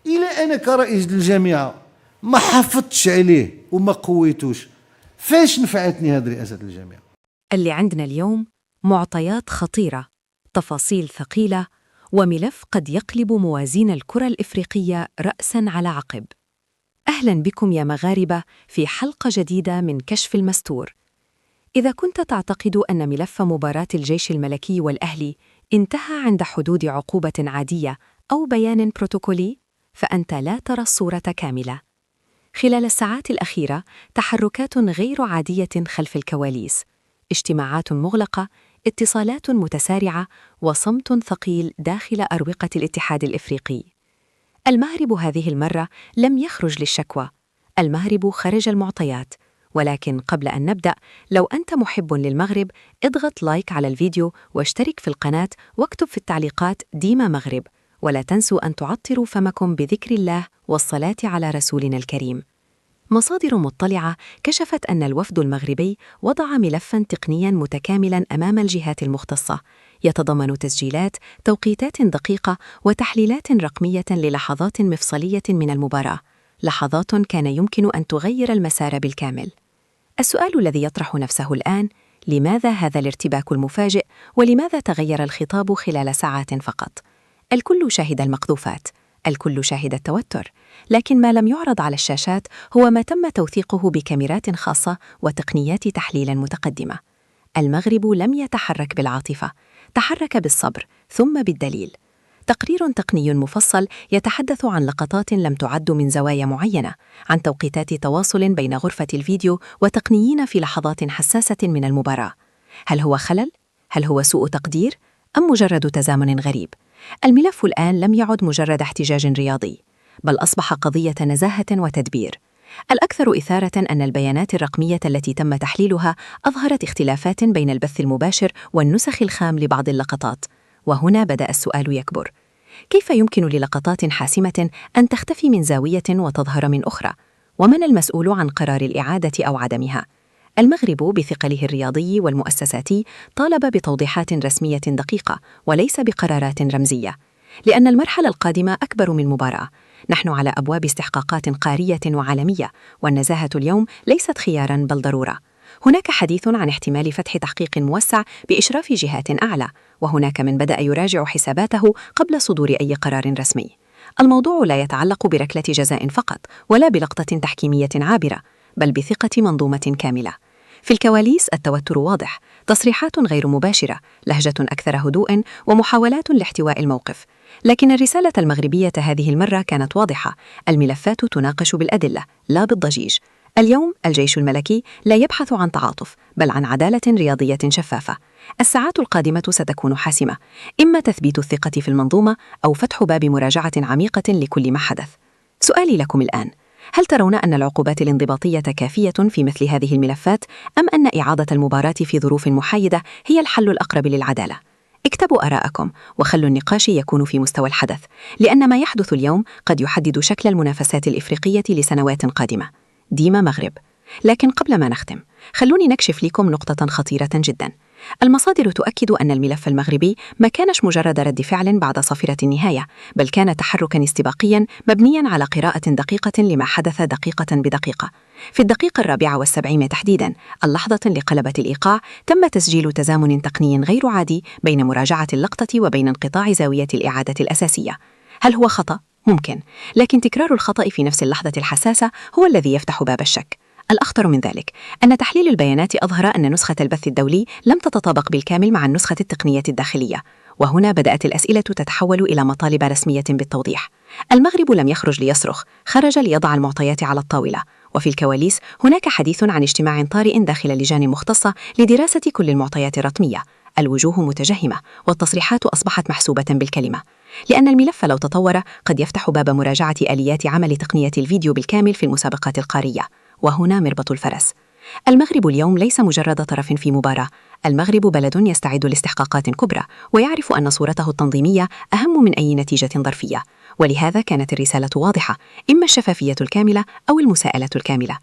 إلى أنا كرئيس الجامعة ما حافظتش عليه وما قويتوش، فاش نفعتني هذه رئاسة الجامعة؟ اللي عندنا اليوم معطيات خطيرة، تفاصيل ثقيلة، وملف قد يقلب موازين الكرة الإفريقية رأساً على عقب. أهلاً بكم يا مغاربة في حلقة جديدة من كشف المستور. إذا كنت تعتقد أن ملف مباراة الجيش الملكي والأهلي انتهى عند حدود عقوبة عادية أو بيان بروتوكولي، فأنت لا ترى الصورة كاملة. خلال الساعات الأخيرة تحركات غير عادية خلف الكواليس، اجتماعات مغلقة، اتصالات متسارعة، وصمت ثقيل داخل أروقة الاتحاد الإفريقي. المهرب هذه المرة لم يخرج للشكوى، المهرب خرج المعطيات. ولكن قبل أن نبدأ، لو أنت محب للمغرب، اضغط لايك على الفيديو واشترك في القناة واكتب في التعليقات ديما مغرب، ولا تنسوا أن تعطروا فمكم بذكر الله والصلاة على رسولنا الكريم. مصادر مطلعة كشفت أن الوفد المغربي وضع ملفاً تقنياً متكاملاً أمام الجهات المختصة، يتضمن تسجيلات، توقيتات دقيقة، وتحليلات رقمية للحظات مفصلية من المباراة، لحظات كان يمكن أن تغير المسار بالكامل. السؤال الذي يطرح نفسه الآن: لماذا هذا الارتباك المفاجئ؟ ولماذا تغير الخطاب خلال ساعات فقط؟ الكل شاهد المقذوفات، الكل شاهد التوتر، لكن ما لم يعرض على الشاشات هو ما تم توثيقه بكاميرات خاصة وتقنيات تحليل متقدمة. المغرب لم يتحرك بالعاطفة، تحرك بالصبر ثم بالدليل. تقرير تقني مفصل يتحدث عن لقطات لم تعد من زوايا معينة، عن توقيتات تواصل بين غرفة الفيديو وتقنيين في لحظات حساسة من المباراة. هل هو خلل؟ هل هو سوء تقدير؟ أم مجرد تزامن غريب؟ الملف الآن لم يعد مجرد احتجاج رياضي، بل أصبح قضية نزاهة وتدبير. الأكثر إثارة أن البيانات الرقمية التي تم تحليلها أظهرت اختلافات بين البث المباشر والنسخ الخام لبعض اللقطات. وهنا بدأ السؤال يكبر: كيف يمكن للقطات حاسمة أن تختفي من زاوية وتظهر من أخرى؟ ومن المسؤول عن قرار الإعادة أو عدمها؟ المغرب بثقله الرياضي والمؤسساتي طالب بتوضيحات رسمية دقيقة وليس بقرارات رمزية، لأن المرحلة القادمة أكبر من مباراة. نحن على أبواب استحقاقات قارية وعالمية، والنزاهة اليوم ليست خياراً بل ضرورة. هناك حديث عن احتمال فتح تحقيق موسع بإشراف جهات أعلى، وهناك من بدأ يراجع حساباته قبل صدور أي قرار رسمي. الموضوع لا يتعلق بركلة جزاء فقط ولا بلقطة تحكيمية عابرة، بل بثقة منظومة كاملة. في الكواليس التوتر واضح، تصريحات غير مباشرة، لهجة أكثر هدوء، ومحاولات لاحتواء الموقف. لكن الرسالة المغربية هذه المرة كانت واضحة: الملفات تناقش بالأدلة لا بالضجيج. اليوم الجيش الملكي لا يبحث عن تعاطف، بل عن عدالة رياضية شفافة. الساعات القادمة ستكون حاسمة، إما تثبيت الثقة في المنظومة أو فتح باب مراجعة عميقة لكل ما حدث. سؤالي لكم الآن: هل ترون أن العقوبات الانضباطية كافية في مثل هذه الملفات، أم أن إعادة المباراة في ظروف محايدة هي الحل الأقرب للعدالة؟ اكتبوا آراءكم وخلوا النقاش يكون في مستوى الحدث، لأن ما يحدث اليوم قد يحدد شكل المنافسات الإفريقية لسنوات قادمة. ديما مغرب. لكن قبل ما نختم، خلوني نكشف لكم نقطة خطيرة جدا. المصادر تؤكد أن الملف المغربي ما كانش مجرد رد فعل بعد صافرة النهاية، بل كان تحركاً استباقياً مبنياً على قراءة دقيقة لما حدث دقيقة بدقيقة. في الدقيقة 74 تحديداً، اللحظة اللي قلبت الإيقاع، تم تسجيل تزامن تقني غير عادي بين مراجعة اللقطة وبين انقطاع زاوية الإعادة الأساسية. هل هو خطأ؟ ممكن، لكن تكرار الخطأ في نفس اللحظة الحساسة هو الذي يفتح باب الشك. الأخطر من ذلك أن تحليل البيانات أظهر أن نسخة البث الدولي لم تتطابق بالكامل مع النسخة التقنية الداخلية، وهنا بدأت الأسئلة تتحول إلى مطالب رسمية بالتوضيح. المغرب لم يخرج ليصرخ، خرج ليضع المعطيات على الطاولة. وفي الكواليس هناك حديث عن اجتماع طارئ داخل لجان مختصة لدراسة كل المعطيات الرقمية. الوجوه متجهمة والتصريحات أصبحت محسوبة بالكلمة، لأن الملف لو تطور قد يفتح باب مراجعة آليات عمل تقنية الفيديو بالكامل في المسابقات القارية. وهنا مربط الفرس. المغرب اليوم ليس مجرد طرف في مباراة، المغرب بلد يستعد لاستحقاقات كبرى ويعرف أن صورته التنظيمية أهم من أي نتيجة ظرفية. ولهذا كانت الرسالة واضحة: إما الشفافية الكاملة أو المساءلة الكاملة.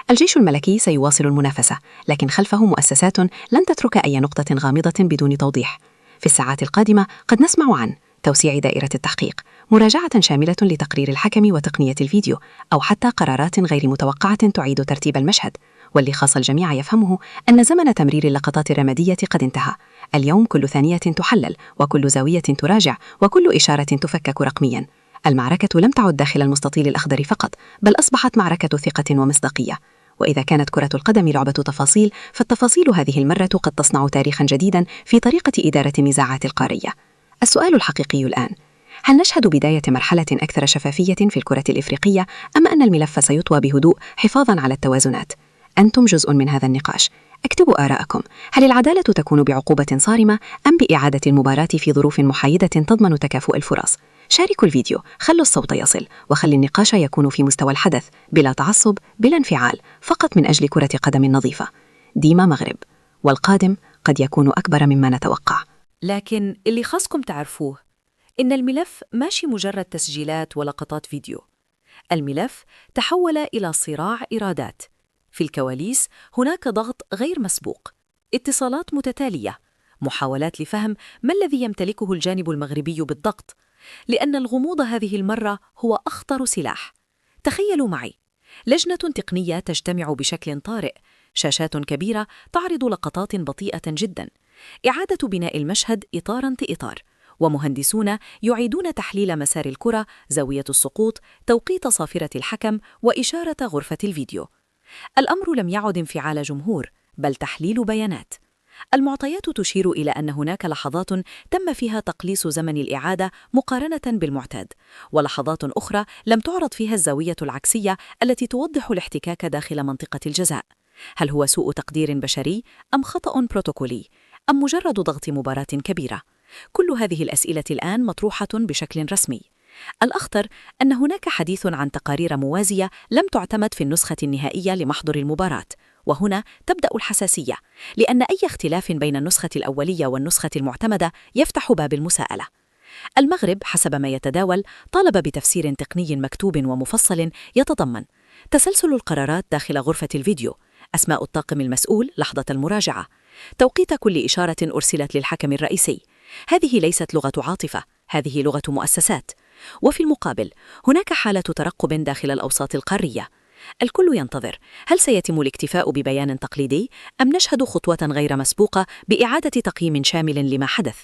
الجيش الملكي سيواصل المنافسة، لكن خلفه مؤسسات لن تترك أي نقطة غامضة بدون توضيح. في الساعات القادمة قد نسمع عن توسيع دائرة التحقيق، مراجعة شاملة لتقرير الحكم وتقنية الفيديو، أو حتى قرارات غير متوقعة تعيد ترتيب المشهد. واللي خاص الجميع يفهمه أن زمن تمرير اللقطات الرمادية قد انتهى. اليوم كل ثانية تحلل، وكل زاوية تراجع، وكل إشارة تفكك رقمياً. المعركة لم تعد داخل المستطيل الأخضر فقط، بل أصبحت معركة ثقة ومصداقية. وإذا كانت كرة القدم لعبة تفاصيل، فالتفاصيل هذه المرة قد تصنع تاريخاً جديداً في طريقة إدارة النزاعات القارية. السؤال الحقيقي الآن: هل نشهد بداية مرحلة أكثر شفافية في الكرة الإفريقية، أم أن الملف سيطوى بهدوء حفاظاً على التوازنات؟ أنتم جزء من هذا النقاش. اكتبوا آراءكم. هل العدالة تكون بعقوبة صارمة، أم بإعادة المباراة في ظروف محايدة تضمن تكافؤ الفرص؟ شاركوا الفيديو، خلوا الصوت يصل، وخلي النقاش يكون في مستوى الحدث، بلا تعصب، بلا انفعال، فقط من أجل كرة قدم نظيفة. ديما مغرب، والقادم قد يكون أكبر مما نتوقع. لكن اللي خاصكم تعرفوه إن الملف ماشي مجرد تسجيلات ولقطات فيديو. الملف تحول إلى صراع إرادات. في الكواليس هناك ضغط غير مسبوق، اتصالات متتالية، محاولات لفهم ما الذي يمتلكه الجانب المغربي بالضبط، لأن الغموض هذه المرة هو أخطر سلاح. تخيلوا معي لجنة تقنية تجتمع بشكل طارئ، شاشات كبيرة تعرض لقطات بطيئة جدا، إعادة بناء المشهد إطاراً إطار، ومهندسون يعيدون تحليل مسار الكرة، زاوية السقوط، توقيت صافرة الحكم، وإشارة غرفة الفيديو. الأمر لم يعد انفعال جمهور، بل تحليل بيانات. المعطيات تشير إلى أن هناك لحظات تم فيها تقليص زمن الإعادة مقارنة بالمعتاد، ولحظات أخرى لم تعرض فيها الزاوية العكسية التي توضح الاحتكاك داخل منطقة الجزاء. هل هو سوء تقدير بشري، أم خطأ بروتوكولي، أم مجرد ضغط مباراة كبيرة؟ كل هذه الأسئلة الآن مطروحة بشكل رسمي. الأخطر أن هناك حديث عن تقارير موازية لم تعتمد في النسخة النهائية لمحضر المباراة، وهنا تبدأ الحساسية، لأن أي اختلاف بين النسخة الأولية والنسخة المعتمدة يفتح باب المساءلة. المغرب حسب ما يتداول طالب بتفسير تقني مكتوب ومفصل يتضمن تسلسل القرارات داخل غرفة الفيديو، أسماء الطاقم المسؤول لحظة المراجعة، توقيت كل إشارة أرسلت للحكم الرئيسي. هذه ليست لغة عاطفة، هذه لغة مؤسسات. وفي المقابل هناك حالة ترقب داخل الأوساط القارية. الكل ينتظر، هل سيتم الاكتفاء ببيان تقليدي، أم نشهد خطوة غير مسبوقة بإعادة تقييم شامل لما حدث؟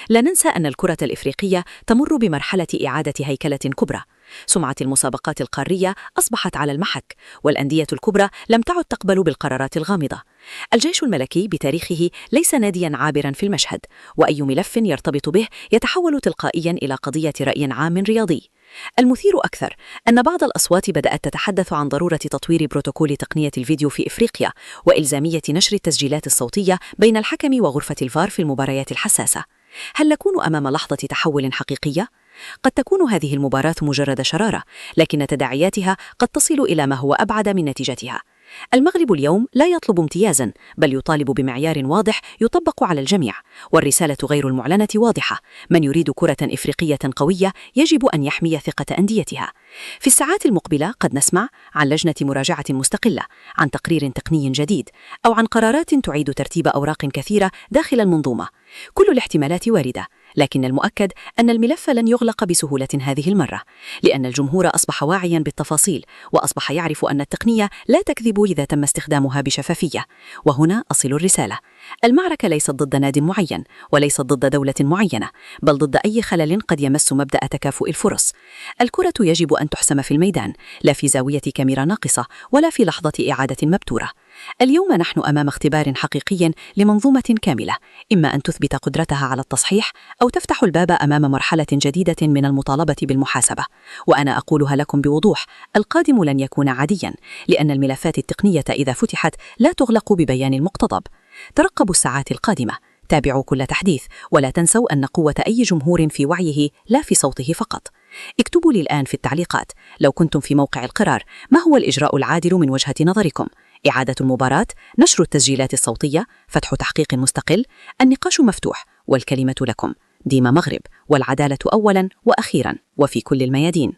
لا ننسى أن الكرة الإفريقية تمر بمرحلة إعادة هيكلة كبرى. سمعة المسابقات القارية أصبحت على المحك، والأندية الكبرى لم تعد تقبل بالقرارات الغامضة. الجيش الملكي بتاريخه ليس نادياً عابراً في المشهد، وأي ملف يرتبط به يتحول تلقائياً إلى قضية رأي عام رياضي. المثير أكثر أن بعض الأصوات بدأت تتحدث عن ضرورة تطوير بروتوكول تقنية الفيديو في إفريقيا، وإلزامية نشر التسجيلات الصوتية بين الحكم وغرفة الفار في المباريات الحساسة. هل نكون أمام لحظة تحول حقيقية؟ قد تكون هذه المباراة مجرد شرارة، لكن تداعياتها قد تصل إلى ما هو أبعد من نتيجتها. المغرب اليوم لا يطلب امتيازاً، بل يطالب بمعيار واضح يطبق على الجميع، والرسالة غير المعلنة واضحة: من يريد كرة إفريقية قوية يجب أن يحمي ثقة أنديتها. في الساعات المقبلة قد نسمع عن لجنة مراجعة مستقلة، عن تقرير تقني جديد، أو عن قرارات تعيد ترتيب أوراق كثيرة داخل المنظومة. كل الاحتمالات واردة، لكن المؤكد أن الملف لن يغلق بسهولة هذه المرة، لأن الجمهور أصبح واعياً بالتفاصيل، وأصبح يعرف أن التقنية لا تكذب إذا تم استخدامها بشفافية. وهنا أصل الرسالة: المعركة ليست ضد ناد معين، وليست ضد دولة معينة، بل ضد أي خلل قد يمس مبدأ تكافؤ الفرص. الكرة يجب أن تحسم في الميدان، لا في زاوية كاميرا ناقصة، ولا في لحظة إعادة مبتورة. اليوم نحن أمام اختبار حقيقي لمنظومة كاملة، إما أن تثبت قدرتها على التصحيح، أو تفتح الباب أمام مرحلة جديدة من المطالبة بالمحاسبة. وأنا أقولها لكم بوضوح: القادم لن يكون عادياً، لأن الملفات التقنية إذا فتحت لا تغلق ببيان مقتضب. ترقبوا الساعات القادمة، تابعوا كل تحديث، ولا تنسوا أن قوة أي جمهور في وعيه لا في صوته فقط. اكتبوا لي الآن في التعليقات، لو كنتم في موقع القرار، ما هو الإجراء العادل من وجهة نظركم؟ إعادة المباراة، نشر التسجيلات الصوتية، فتح تحقيق مستقل؟ النقاش مفتوح، والكلمة لكم. ديما مغرب، والعدالة أولاً وأخيراً، وفي كل الميادين.